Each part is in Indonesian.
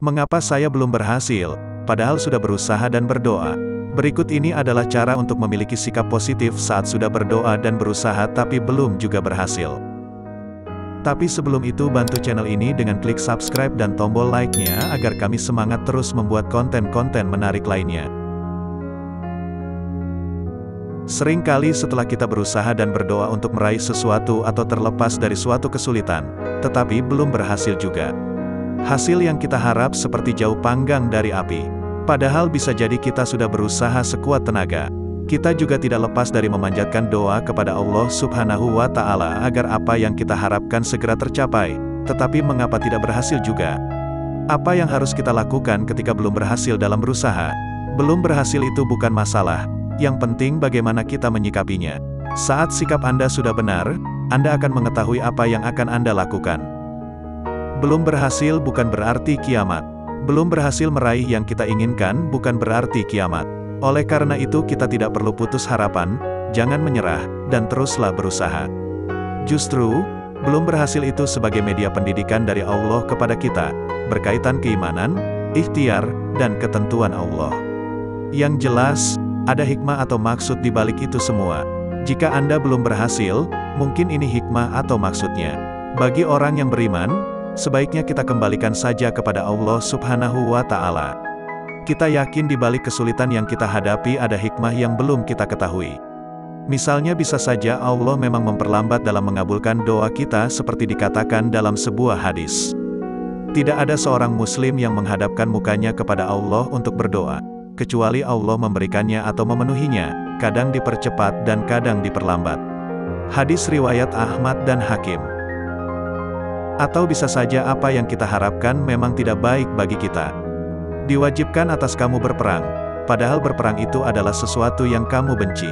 Mengapa saya belum berhasil, padahal sudah berusaha dan berdoa? Berikut ini adalah cara untuk memiliki sikap positif saat sudah berdoa dan berusaha tapi belum juga berhasil. Tapi sebelum itu bantu channel ini dengan klik subscribe dan tombol like-nya agar kami semangat terus membuat konten-konten menarik lainnya. Seringkali setelah kita berusaha dan berdoa untuk meraih sesuatu atau terlepas dari suatu kesulitan, tetapi belum berhasil juga. Hasil yang kita harap seperti jauh panggang dari api. Padahal bisa jadi kita sudah berusaha sekuat tenaga. Kita juga tidak lepas dari memanjatkan doa kepada Allah Subhanahu wa Ta'ala agar apa yang kita harapkan segera tercapai, tetapi mengapa tidak berhasil juga? Apa yang harus kita lakukan ketika belum berhasil dalam berusaha? Belum berhasil itu bukan masalah, yang penting bagaimana kita menyikapinya. Saat sikap Anda sudah benar, Anda akan mengetahui apa yang akan Anda lakukan. Belum berhasil bukan berarti kiamat. Belum berhasil meraih yang kita inginkan bukan berarti kiamat. Oleh karena itu kita tidak perlu putus harapan, jangan menyerah, dan teruslah berusaha. Justru, belum berhasil itu sebagai media pendidikan dari Allah kepada kita, berkaitan keimanan, ikhtiar, dan ketentuan Allah. Yang jelas, ada hikmah atau maksud di balik itu semua. Jika Anda belum berhasil, mungkin ini hikmah atau maksudnya. Bagi orang yang beriman, sebaiknya kita kembalikan saja kepada Allah Subhanahu wa Ta'ala. Kita yakin di balik kesulitan yang kita hadapi ada hikmah yang belum kita ketahui. Misalnya bisa saja Allah memang memperlambat dalam mengabulkan doa kita seperti dikatakan dalam sebuah hadis. Tidak ada seorang muslim yang menghadapkan mukanya kepada Allah untuk berdoa, kecuali Allah memberikannya atau memenuhinya, kadang dipercepat dan kadang diperlambat. Hadis riwayat Ahmad dan Hakim. Atau bisa saja apa yang kita harapkan memang tidak baik bagi kita. Diwajibkan atas kamu berperang, padahal berperang itu adalah sesuatu yang kamu benci.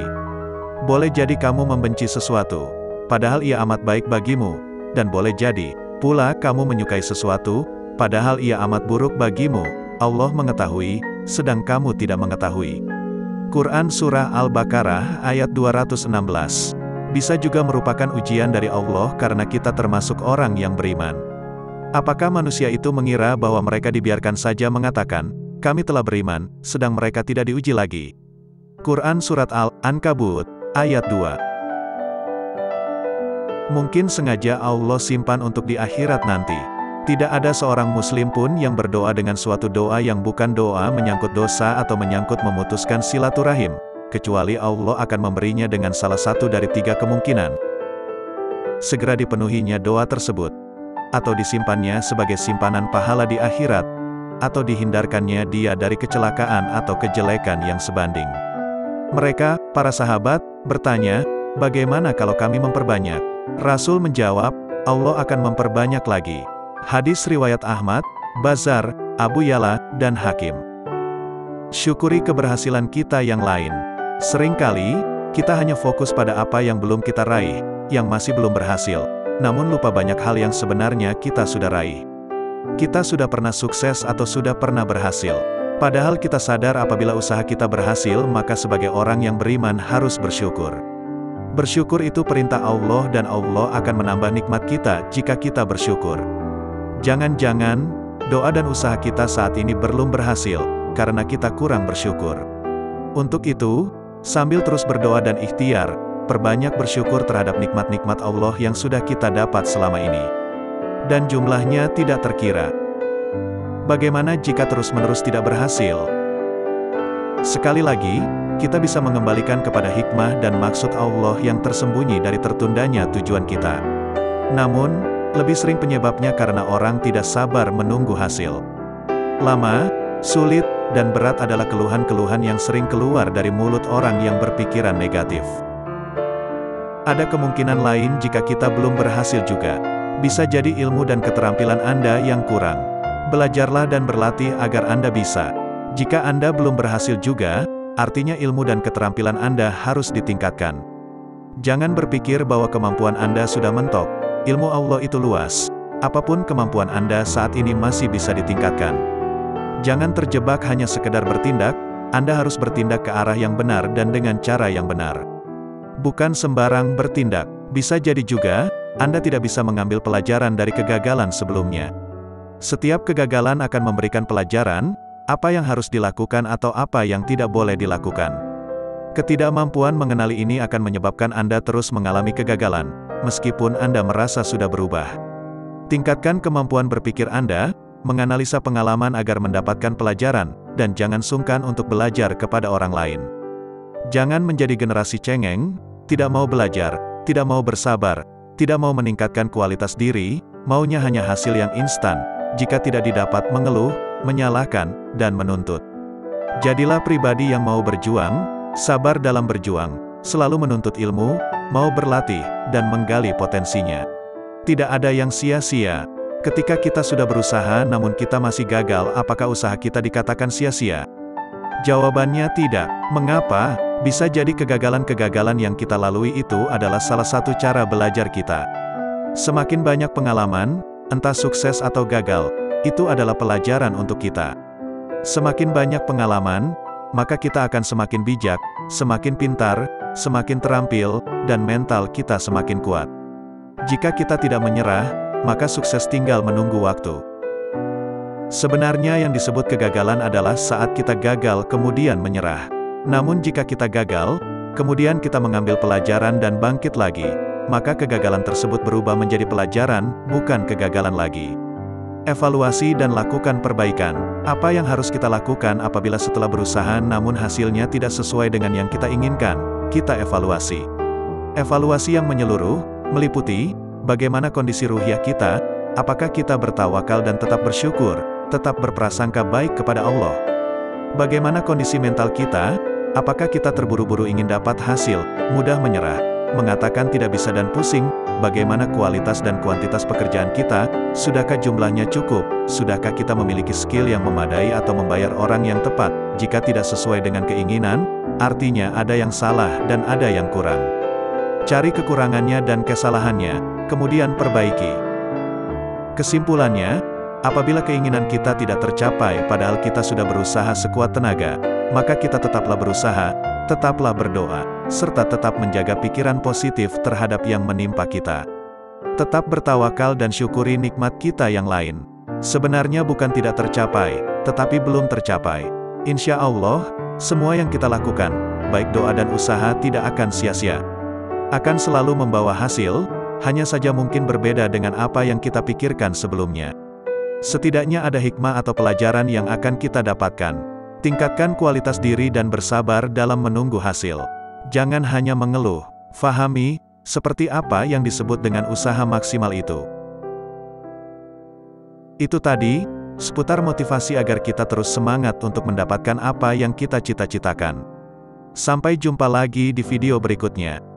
Boleh jadi kamu membenci sesuatu, padahal ia amat baik bagimu, dan boleh jadi pula kamu menyukai sesuatu, padahal ia amat buruk bagimu. Allah mengetahui, sedang kamu tidak mengetahui. Quran Surah Al-Baqarah ayat 216. Bisa juga merupakan ujian dari Allah karena kita termasuk orang yang beriman. Apakah manusia itu mengira bahwa mereka dibiarkan saja mengatakan, kami telah beriman, sedang mereka tidak diuji lagi? Quran Surat Al-Ankabut, ayat 2. Mungkin sengaja Allah simpan untuk di akhirat nanti. Tidak ada seorang muslim pun yang berdoa dengan suatu doa yang bukan doa menyangkut dosa atau menyangkut memutuskan silaturahim, kecuali Allah akan memberinya dengan salah satu dari tiga kemungkinan. Segera dipenuhinya doa tersebut, atau disimpannya sebagai simpanan pahala di akhirat, atau dihindarkannya dia dari kecelakaan atau kejelekan yang sebanding. Mereka, para sahabat, bertanya, bagaimana kalau kami memperbanyak? Rasul menjawab, Allah akan memperbanyak lagi. Hadis riwayat Ahmad, Bazar, Abu Ya'la, dan Hakim. Syukuri keberhasilan kita yang lain. Seringkali, kita hanya fokus pada apa yang belum kita raih, yang masih belum berhasil. Namun lupa banyak hal yang sebenarnya kita sudah raih. Kita sudah pernah sukses atau sudah pernah berhasil. Padahal kita sadar apabila usaha kita berhasil, maka sebagai orang yang beriman harus bersyukur. Bersyukur itu perintah Allah dan Allah akan menambah nikmat kita jika kita bersyukur. Jangan-jangan, doa dan usaha kita saat ini belum berhasil, karena kita kurang bersyukur. Untuk itu, sambil terus berdoa dan ikhtiar, perbanyak bersyukur terhadap nikmat-nikmat Allah yang sudah kita dapat selama ini. Dan jumlahnya tidak terkira. Bagaimana jika terus-menerus tidak berhasil? Sekali lagi, kita bisa mengembalikan kepada hikmah dan maksud Allah yang tersembunyi dari tertundanya tujuan kita. Namun, lebih sering penyebabnya karena orang tidak sabar menunggu hasil. Lama, sulit, dan berat adalah keluhan-keluhan yang sering keluar dari mulut orang yang berpikiran negatif. Ada kemungkinan lain jika kita belum berhasil juga. Bisa jadi ilmu dan keterampilan Anda yang kurang. Belajarlah dan berlatih agar Anda bisa. Jika Anda belum berhasil juga, artinya ilmu dan keterampilan Anda harus ditingkatkan. Jangan berpikir bahwa kemampuan Anda sudah mentok. Ilmu Allah itu luas. Apapun kemampuan Anda saat ini masih bisa ditingkatkan. Jangan terjebak hanya sekedar bertindak, Anda harus bertindak ke arah yang benar dan dengan cara yang benar. Bukan sembarang bertindak. Bisa jadi juga, Anda tidak bisa mengambil pelajaran dari kegagalan sebelumnya. Setiap kegagalan akan memberikan pelajaran, apa yang harus dilakukan atau apa yang tidak boleh dilakukan. Ketidakmampuan mengenali ini akan menyebabkan Anda terus mengalami kegagalan, meskipun Anda merasa sudah berubah. Tingkatkan kemampuan berpikir Anda, menganalisa pengalaman agar mendapatkan pelajaran, dan jangan sungkan untuk belajar kepada orang lain. Jangan menjadi generasi cengeng, tidak mau belajar, tidak mau bersabar, tidak mau meningkatkan kualitas diri, maunya hanya hasil yang instan. Jika tidak didapat mengeluh, menyalahkan, dan menuntut. Jadilah pribadi yang mau berjuang, sabar dalam berjuang, selalu menuntut ilmu, mau berlatih, dan menggali potensinya. Tidak ada yang sia-sia. Ketika kita sudah berusaha namun kita masih gagal, apakah usaha kita dikatakan sia-sia? Jawabannya tidak. Mengapa? Bisa jadi kegagalan-kegagalan yang kita lalui itu adalah salah satu cara belajar kita. Semakin banyak pengalaman, entah sukses atau gagal, itu adalah pelajaran untuk kita. Semakin banyak pengalaman, maka kita akan semakin bijak, semakin pintar, semakin terampil, dan mental kita semakin kuat. Jika kita tidak menyerah, maka sukses tinggal menunggu waktu. Sebenarnya yang disebut kegagalan adalah saat kita gagal kemudian menyerah. Namun jika kita gagal, kemudian kita mengambil pelajaran dan bangkit lagi, maka kegagalan tersebut berubah menjadi pelajaran, bukan kegagalan lagi. Evaluasi dan lakukan perbaikan. Apa yang harus kita lakukan apabila setelah berusaha namun hasilnya tidak sesuai dengan yang kita inginkan? Kita evaluasi. Evaluasi yang menyeluruh, meliputi, bagaimana kondisi ruhiyah kita, apakah kita bertawakal dan tetap bersyukur, tetap berprasangka baik kepada Allah. Bagaimana kondisi mental kita, apakah kita terburu-buru ingin dapat hasil, mudah menyerah, mengatakan tidak bisa dan pusing, bagaimana kualitas dan kuantitas pekerjaan kita, sudahkah jumlahnya cukup, sudahkah kita memiliki skill yang memadai atau membayar orang yang tepat, jika tidak sesuai dengan keinginan, artinya ada yang salah dan ada yang kurang. Cari kekurangannya dan kesalahannya, kemudian perbaiki. Kesimpulannya, apabila keinginan kita tidak tercapai padahal kita sudah berusaha sekuat tenaga, maka kita tetaplah berusaha, tetaplah berdoa, serta tetap menjaga pikiran positif terhadap yang menimpa kita. Tetap bertawakal dan syukuri nikmat kita yang lain. Sebenarnya bukan tidak tercapai, tetapi belum tercapai. Insya Allah, semua yang kita lakukan, baik doa dan usaha tidak akan sia-sia. Akan selalu membawa hasil, hanya saja mungkin berbeda dengan apa yang kita pikirkan sebelumnya. Setidaknya ada hikmah atau pelajaran yang akan kita dapatkan. Tingkatkan kualitas diri dan bersabar dalam menunggu hasil. Jangan hanya mengeluh. Fahami, seperti apa yang disebut dengan usaha maksimal itu. Itu tadi, seputar motivasi agar kita terus semangat untuk mendapatkan apa yang kita cita-citakan. Sampai jumpa lagi di video berikutnya.